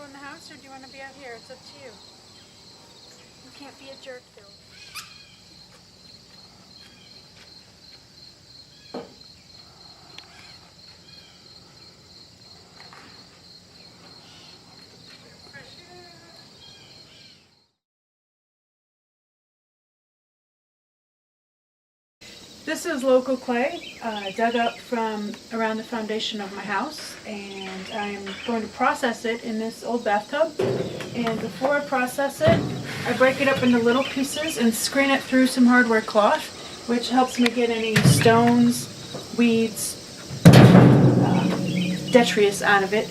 in the house, or do you want to be out here? It's up to you. You can't be a jerk, though. This is local clay, dug up from around the foundation of my house, and I'm going to process it in this old bathtub. And before I process it, I break it up into little pieces and screen it through some hardware cloth, which helps me get any stones, weeds, detritus out of it.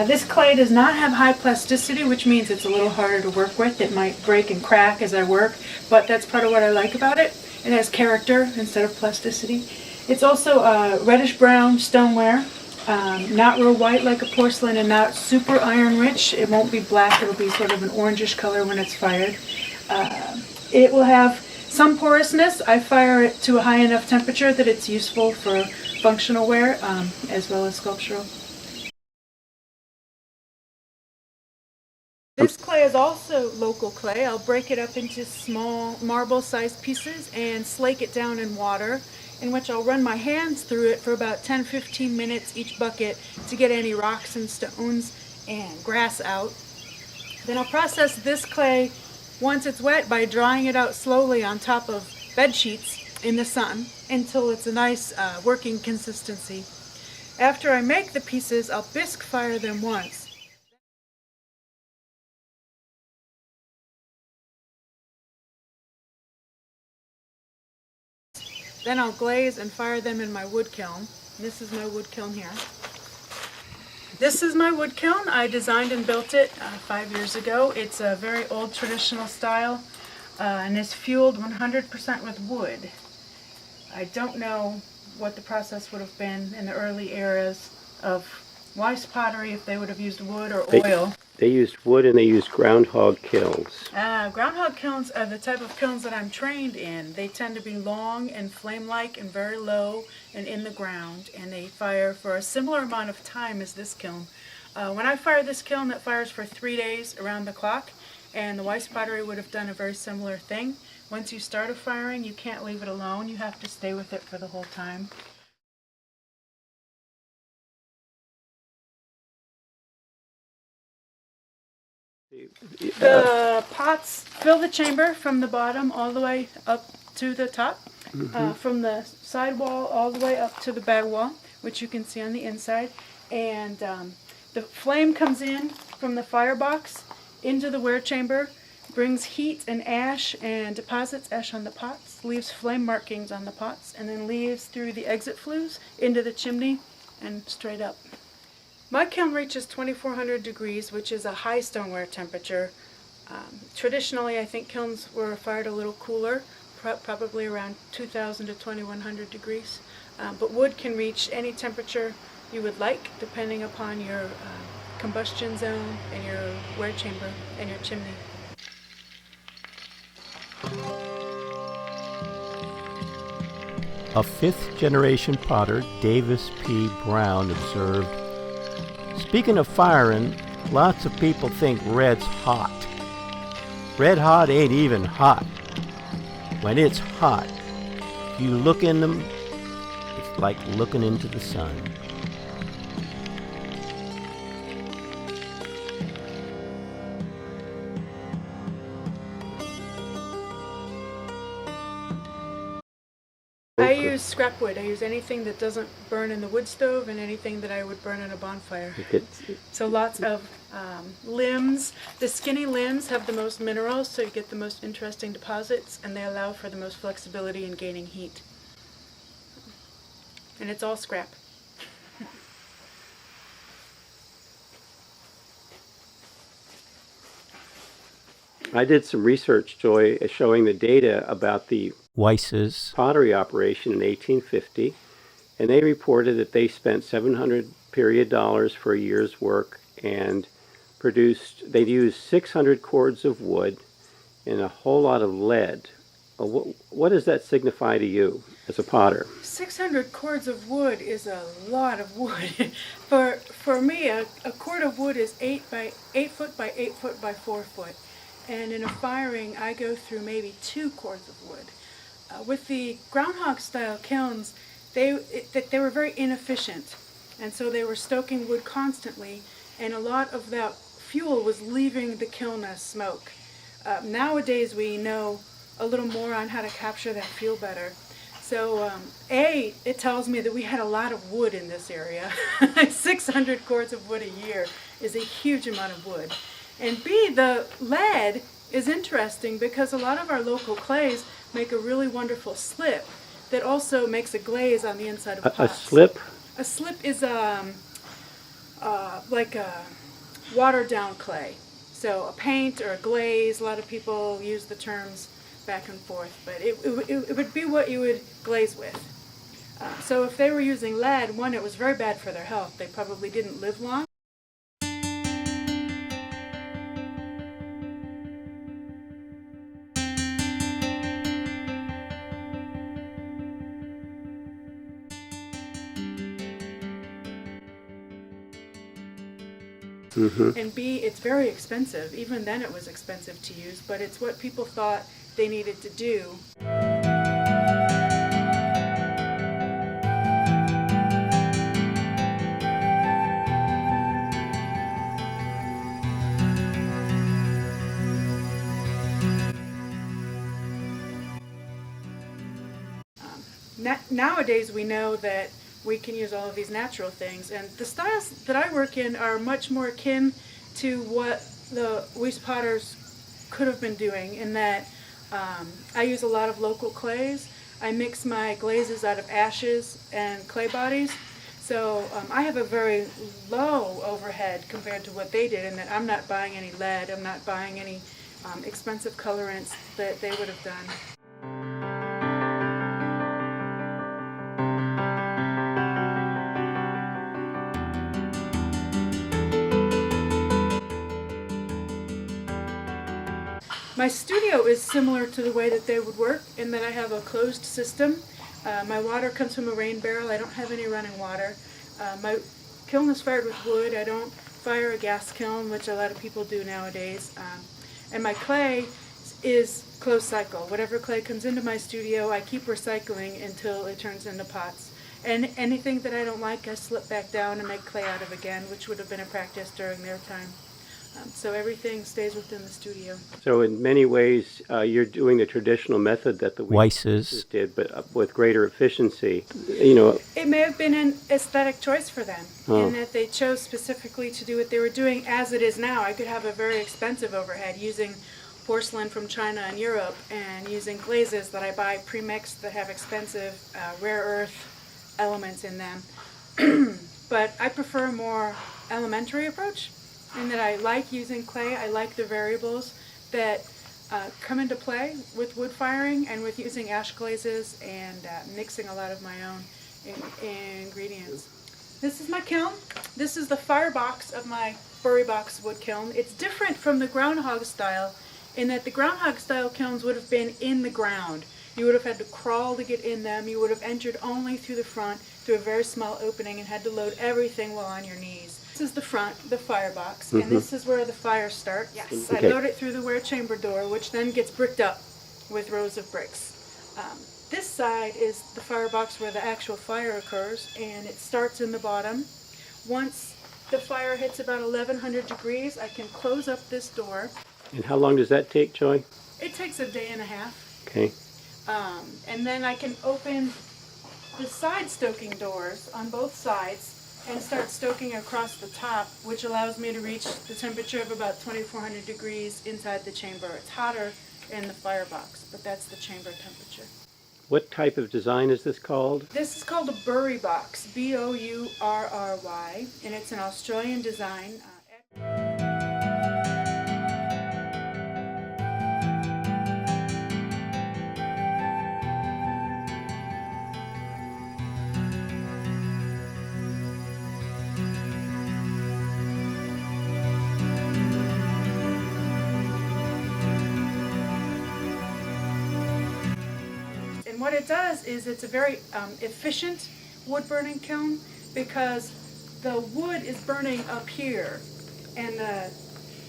This clay does not have high plasticity, which means it's a little harder to work with. It might break and crack as I work, but that's part of what I like about it. It has character instead of plasticity. It's also reddish brown stoneware, not real white like a porcelain and not super iron rich. It won't be black, it'll be sort of an orangish color when it's fired. It will have some porousness. I fire it to a high enough temperature that it's useful for functional wear as well as sculptural. This clay is also local clay. I'll break it up into small marble-sized pieces and slake it down in water, in which I'll run my hands through it for about 10-15 minutes each bucket to get any rocks and stones and grass out. Then I'll process this clay once it's wet by drying it out slowly on top of bed sheets in the sun until it's a nice working consistency. After I make the pieces, I'll bisque fire them once. Then I'll glaze and fire them in my wood kiln. This is my wood kiln here. This is my wood kiln. I designed and built it 5 years ago. It's a very old traditional style and is fueled 100% with wood. I don't know what the process would have been in the early eras of Weis pottery, if they would have used wood or oil. They used wood and they used groundhog kilns. Groundhog kilns are the type of kilns that I'm trained in. They tend to be long and flame-like and very low and in the ground, and they fire for a similar amount of time as this kiln. When I fire this kiln, it fires for 3 days around the clock, and the Weis pottery would have done a very similar thing. Once you start a firing, you can't leave it alone. You have to stay with it for the whole time. The pots fill the chamber from the bottom all the way up to the top, from the side wall all the way up to the bag wall, which you can see on the inside. And the flame comes in from the firebox into the wear chamber, brings heat and ash and deposits ash on the pots, leaves flame markings on the pots, and then leaves through the exit flues into the chimney and straight up. My kiln reaches 2400 degrees, which is a high stoneware temperature. Traditionally, I think kilns were fired a little cooler, probably around 2000 to 2100 degrees. But wood can reach any temperature you would like, depending upon your combustion zone and your wear chamber and your chimney. A fifth-generation potter, Davis P. Brown, observed, "Speaking of firing, lots of people think red's hot. Red hot ain't even hot. When it's hot, if you look in them, it's like looking into the sun." I use scrap wood. I use anything that doesn't burn in the wood stove and anything that I would burn in a bonfire. So lots of limbs. The skinny limbs have the most minerals, so you get the most interesting deposits, and they allow for the most flexibility in gaining heat. And it's all scrap. I did some research, Joy, showing the data about the Weis's pottery operation in 1850, and they reported that they spent $700 period for a year's work and they'd used 600 cords of wood and a whole lot of lead What does that signify to you as a potter? 600 cords of wood is a lot of wood. For me, a cord of wood is 8 foot by 8 foot by 4 foot. And in a firing, I go through maybe 2 cords of wood. With the groundhog style kilns, they were very inefficient. And so they were stoking wood constantly, and a lot of that fuel was leaving the kiln as smoke. Nowadays we know a little more on how to capture that fuel better. So it tells me that we had a lot of wood in this area. 600 cords of wood a year is a huge amount of wood. And B, the lead is interesting because a lot of our local clays make a really wonderful slip that also makes a glaze on the inside of pots. A slip? A slip is like a watered down clay. So a paint or a glaze, a lot of people use the terms back and forth, but it would be what you would glaze with. So if they were using lead, one, it was very bad for their health. They probably didn't live long. Mm-hmm. And B, it's very expensive. Even then it was expensive to use, but it's what people thought they needed to do. Nowadays we know that we can use all of these natural things, and the styles that I work in are much more akin to what the Weis potters could have been doing, in that I use a lot of local clays. I mix my glazes out of ashes and clay bodies, so I have a very low overhead compared to what they did, in that I'm not buying any lead, I'm not buying any expensive colorants that they would have done. My studio is similar to the way that they would work, in that I have a closed system. My water comes from a rain barrel. I don't have any running water. My kiln is fired with wood. I don't fire a gas kiln, which a lot of people do nowadays. And my clay is closed cycle. Whatever clay comes into my studio, I keep recycling until it turns into pots. And anything that I don't like, I slip back down and make clay out of again, which would have been a practice during their time. So everything stays within the studio. So in many ways, you're doing the traditional method that the Weis's did, but with greater efficiency. You know, it may have been an aesthetic choice for them, in that they chose specifically to do what they were doing. As it is now, I could have a very expensive overhead using porcelain from China and Europe, and using glazes that I buy pre-mixed that have expensive rare earth elements in them. But I prefer a more elementary approach, in that I like using clay. I like the variables that come into play with wood firing and with using ash glazes and mixing a lot of my own ingredients. This is my kiln. This is the firebox of my Bourry box wood kiln. It's different from the groundhog style, in that the groundhog style kilns would have been in the ground. You would have had to crawl to get in them. You would have entered only through the front, through a very small opening, and had to load everything while on your knees. This is the front, the firebox, and this is where the fires start. Yes, Okay. I load it through the wear chamber door, which then gets bricked up with rows of bricks. This side is the firebox where the actual fire occurs, and it starts in the bottom. Once the fire hits about 1100 degrees, I can close up this door. and how long does that take, Joy? It takes a day and a half. Okay. And then I can open the side stoking doors on both sides and start stoking across the top, which allows me to reach the temperature of about 2400 degrees inside the chamber. It's hotter in the firebox, but that's the chamber temperature. What type of design is this called? This is called a Bourry box, B-O-U-R-R-Y, and it's an Australian design. And what it does is it's a very efficient wood burning kiln because the wood is burning up here and the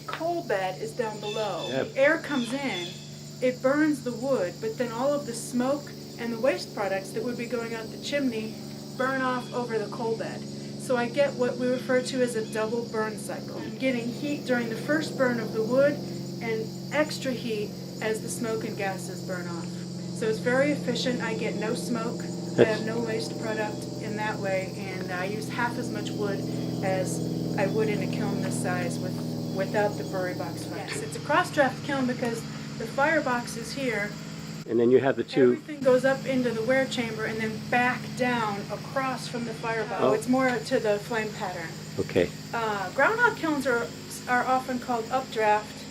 coal bed is down below. Yep. The air comes in, it burns the wood, but then all of the smoke and the waste products that would be going out the chimney burn off over the coal bed. So I get what we refer to as a double burn cycle. I'm getting heat during the first burn of the wood and extra heat as the smoke and gases burn off. So it's very efficient. I get no smoke. I have no waste product in that way, and I use half as much wood as I would in a kiln this size without the Bourry box function. Yes, it's a cross-draft kiln because the firebox is here. And then you have the two. Everything goes up into the wear chamber and then back down across from the firebox. Oh. It's more to the flame pattern. Okay. Groundhog kilns are often called updraft,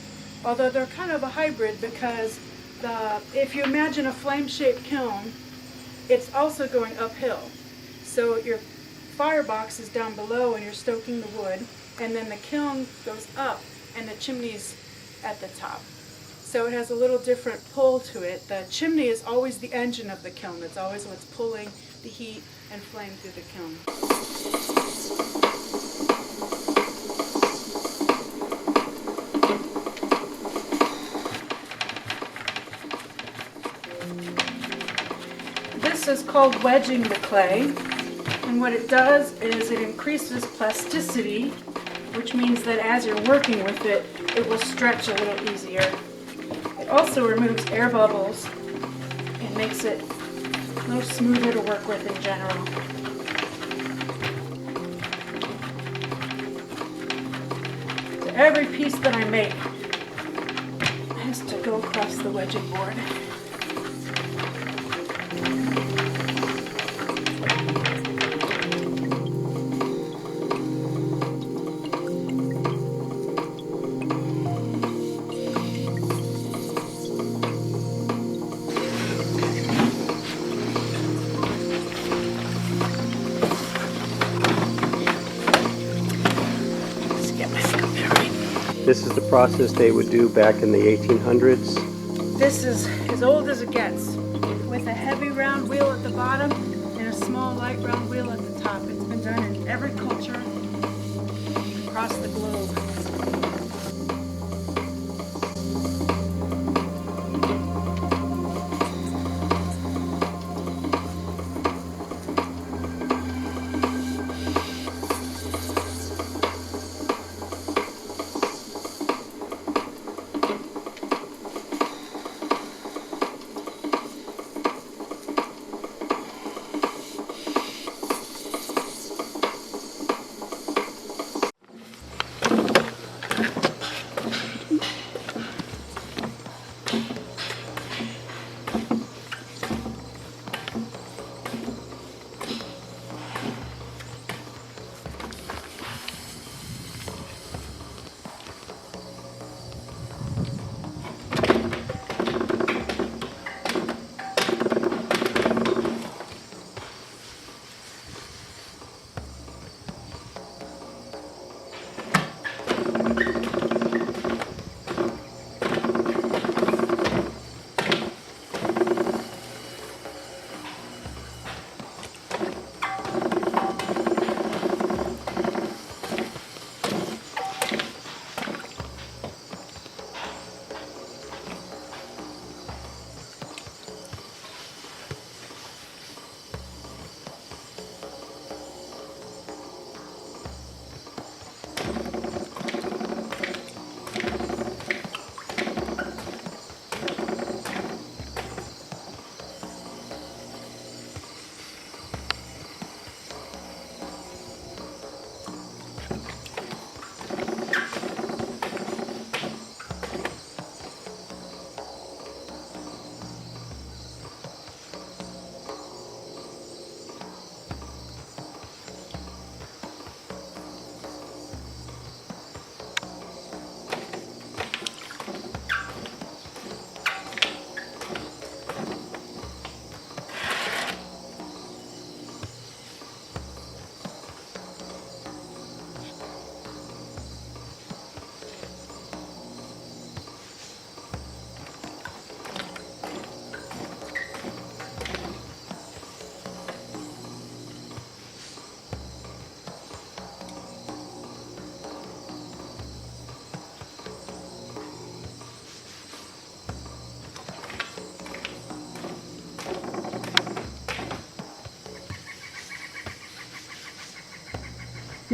although they're kind of a hybrid because if you imagine a flame-shaped kiln, it's also going uphill. So your firebox is down below and you're stoking the wood, and then the kiln goes up and the chimney's at the top. So it has a little different pull to it. The chimney is always the engine of the kiln. It's always what's pulling the heat and flame through the kiln. This is called wedging the clay. And what it does is it increases plasticity, which means that as you're working with it, it will stretch a little easier. It also removes air bubbles and makes it a little smoother to work with in general. So every piece that I make has to go across the wedging board. This is the process they would do back in the 1800s. This is as old as it gets, with a heavy round wheel at the bottom and a small light round wheel at the top. It's been done in every culture across the globe.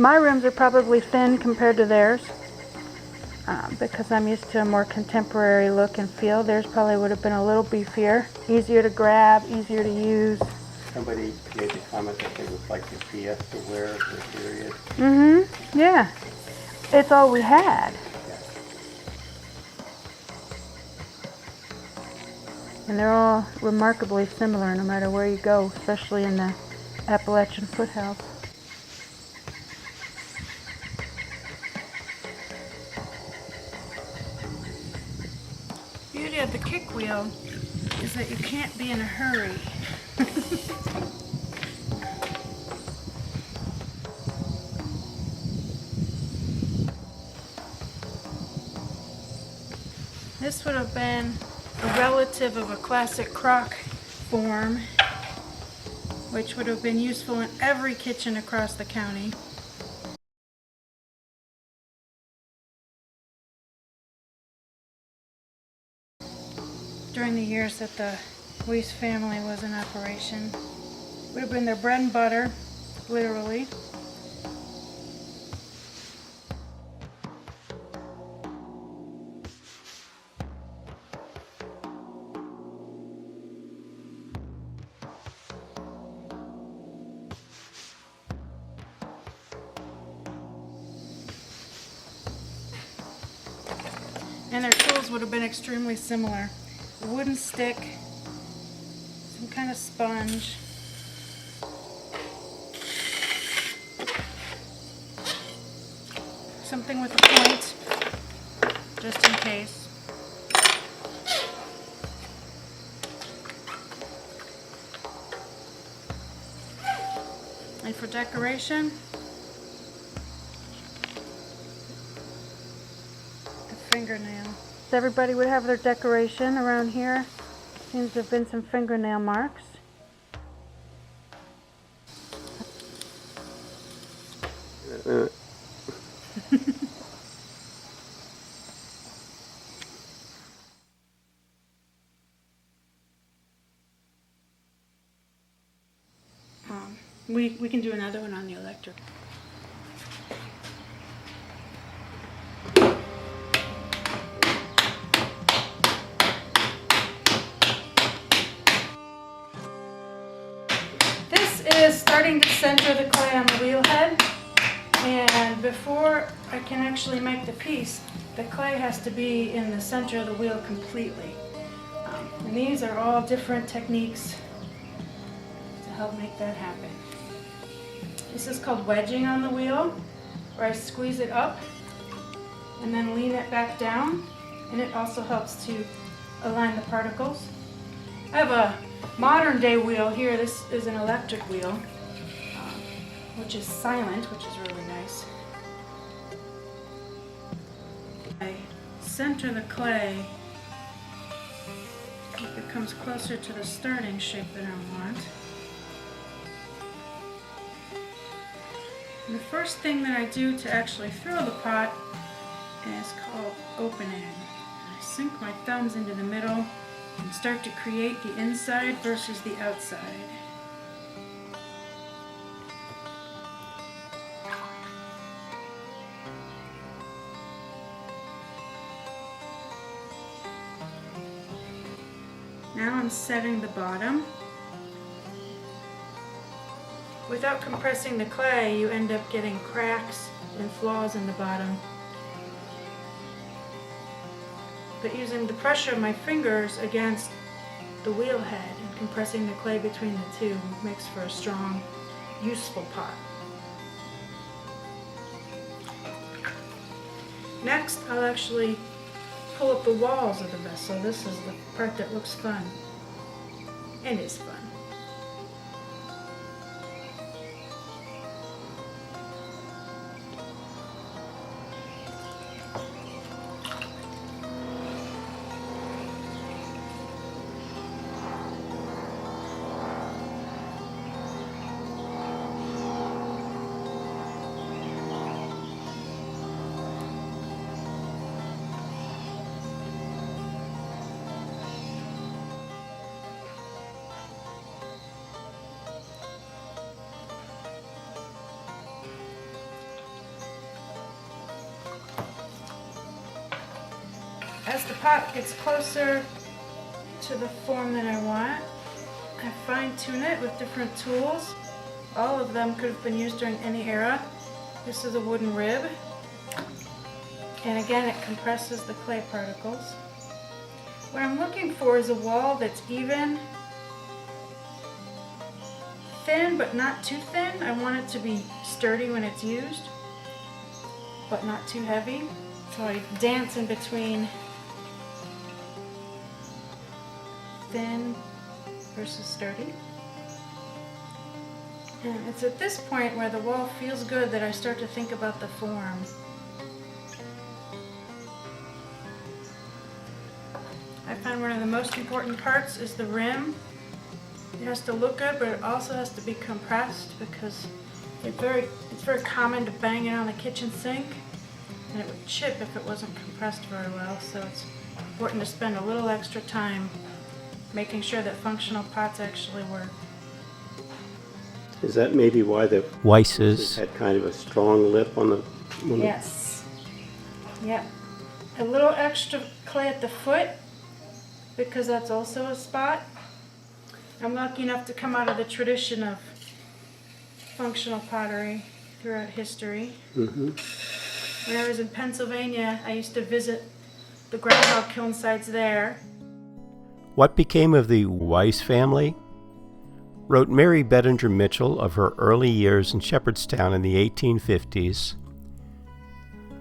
My rims are probably thin compared to theirs because I'm used to a more contemporary look and feel. Theirs probably would have been a little beefier, easier to grab, easier to use. Somebody made the comment that they look like the Fiesta wear of the period. Mm-hmm. Yeah. It's all we had. And they're all remarkably similar no matter where you go, especially in the Appalachian foothills. Beauty of the kick wheel is that you can't be in a hurry. This would have been a relative of a classic crock form, which would have been useful in every kitchen across the county. During the years that the Weis family was in operation. Would have been their bread and butter, literally. And their tools would have been extremely similar. A wooden stick, some kind of sponge, something with a point, just in case. And for decoration, a fingernail. Everybody would have their decoration around here. Seems to have been some fingernail marks. We can do another one on the electric. This is starting to center the clay on the wheel head, and before I can actually make the piece, the clay has to be in the center of the wheel completely. And these are all different techniques to help make that happen. This is called wedging on the wheel, where I squeeze it up and then lean it back down, and it also helps to align the particles. I have a modern day wheel here. This is an electric wheel, which is silent, which is really nice. I center the clay, if it comes closer to the starting shape that I want. And the first thing that I do to actually fill the pot is called opening. I sink my thumbs into the middle and start to create the inside versus the outside. Now I'm setting the bottom. Without compressing the clay, you end up getting cracks and flaws in the bottom. But using the pressure of my fingers against the wheel head and compressing the clay between the two makes for a strong, useful pot. Next, I'll actually pull up the walls of the vessel. This is the part that looks fun and is fun. the pot gets closer to the form that I want, I fine-tune it with different tools. All of them could have been used during any era. This is a wooden rib. And again, it compresses the clay particles. What I'm looking for is a wall that's even, thin but not too thin. I want it to be sturdy when it's used, but not too heavy. So I dance in between thin versus sturdy. And it's at this point where the wall feels good that I start to think about the form. I find one of the most important parts is the rim. It has to look good, but it also has to be compressed because it's very common to bang it on the kitchen sink and it would chip if it wasn't compressed very well. So it's important to spend a little extra time making sure that functional pots actually work. Is that maybe why the Weis's had kind of a strong lip on the... Yes. Yep. A little extra clay at the foot because that's also a spot. I'm lucky enough to come out of the tradition of functional pottery throughout history. Mm-hmm. When I was in Pennsylvania, I used to visit the groundhog kiln sites there. What became of the Weis family? Wrote Mary Bettinger Mitchell of her early years in Shepherdstown in the 1850s.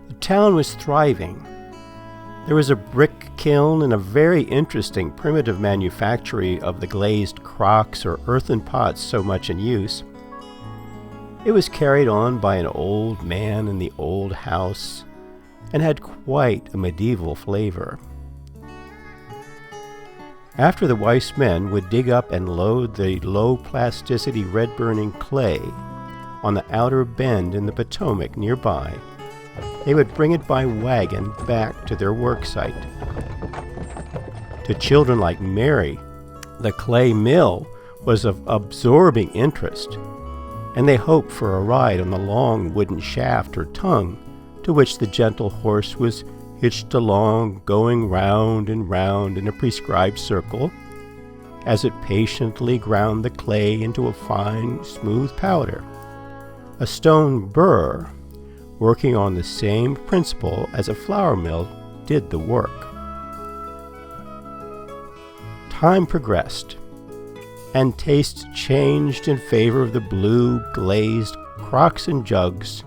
The town was thriving. There was a brick kiln and a very interesting primitive manufactory of the glazed crocks or earthen pots so much in use. It was carried on by an old man in the old house and had quite a medieval flavor. After the Weis men would dig up and load the low-plasticity red-burning clay on the outer bend in the Potomac nearby, they would bring it by wagon back to their work site. To children like Mary, the clay mill was of absorbing interest, and they hoped for a ride on the long wooden shaft or tongue to which the gentle horse was hitched along, going round and round in a prescribed circle, as it patiently ground the clay into a fine, smooth powder. A stone burr, working on the same principle as a flour mill, did the work. Time progressed, and tastes changed in favor of the blue, glazed crocks and jugs,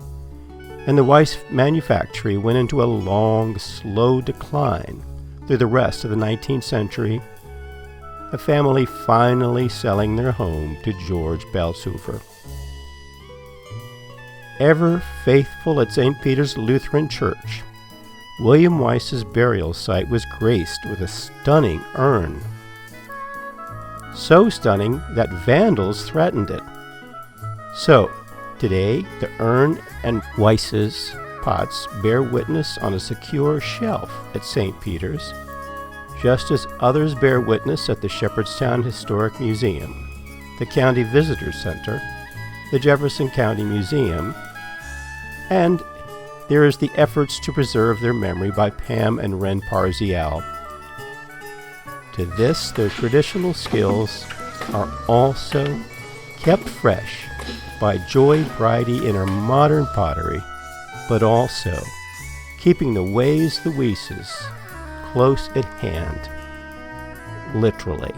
and the Weis manufactory went into a long, slow decline through the rest of the 19th century, the family finally selling their home to George Balshofer. Ever faithful at St. Peter's Lutheran Church, William Weis's burial site was graced with a stunning urn. So stunning that vandals threatened it. So, today, the urn and Weis's pots bear witness on a secure shelf at St. Peter's, just as others bear witness at the Shepherdstown Historic Museum, the County Visitor Center, the Jefferson County Museum, and there is the efforts to preserve their memory by Pam and Ren Parzial. To this, their traditional skills are also kept fresh by Joy Bridy in her modern pottery, but also keeping the ways the Weises close at hand, literally.